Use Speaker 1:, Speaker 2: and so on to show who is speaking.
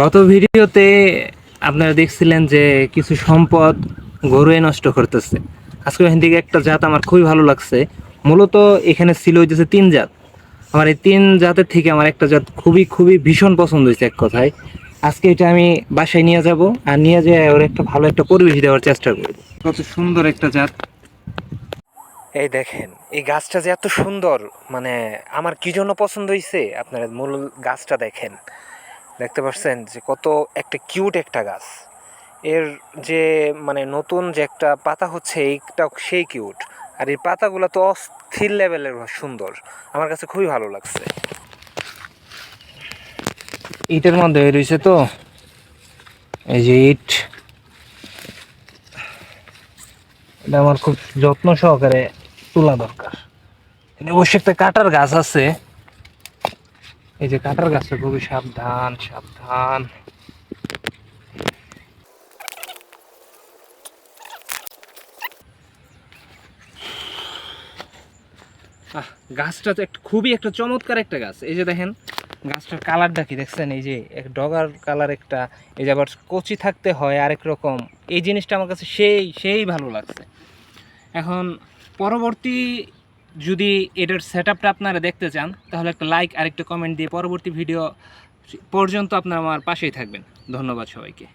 Speaker 1: গত ভিডিওতে আপনারা দেখছিলেন যে কিছু সম্পদ গরুয়ে নষ্ট করতেছে। আজকে এখান থেকে একটা জাত আমার খুবই ভালো লাগছে। মূলত এখানে ছিল হইতেছে 3 জাত। আমার এই 3 জাতের থেকে আমার একটা জাত খুবই খুবই ভীষণ পছন্দ হয়েছে এক কথায়। আজকে এটা আমি বাসায় নিয়ে যাব আর নিয়ে যেয়ে ওর একটা ভালো একটা পরিবেশ দেওয়ার চেষ্টা করব। কত সুন্দর একটা জাত। এই দেখেন, এই গাছটা যে এত সুন্দর, মানে আমার কি জন্য পছন্দ হয়েছে আপনারা মূল গাছটা দেখেন। দেখতে পাচ্ছেন যে কত একটা কিউট একটা গাছ। এর যে মানে নতুন যে একটা পাতা হচ্ছে এইটা সেই কিউট। আর এই পাতাগুলো তো অস্থির লেভেলের সুন্দর, আমার কাছে খুবই ভালো লাগছে। ইটের মধ্যে রয়েছে তো, এই যে ইট, এটা আমার খুব যত্ন সহকারে তোলা দরকার। অবশ্যই একটা কাটার গাছ আছে, এই যে কাটার গাছটা খুবই সাবধান সাবধান। গাছটা তো একটা খুবই একটা চমৎকার একটা গাছ। এই যে দেখেন গাছটার কালারটা কি দেখছেন, এই যে এক ডগার কালার একটা, এই যে আবার কচি থাকতে হয় আরেক রকম। এই জিনিসটা আমার কাছে সেই সেই ভালো লাগছে। এখন পরবর্তী যদি এটার সেট আপটা আপনারা দেখতে চান তাহলে একটা লাইক আর একটা কমেন্ট দিয়ে পরবর্তী ভিডিও পর্যন্ত আপনারা আমার পাশেই থাকবেন। ধন্যবাদ সবাইকে।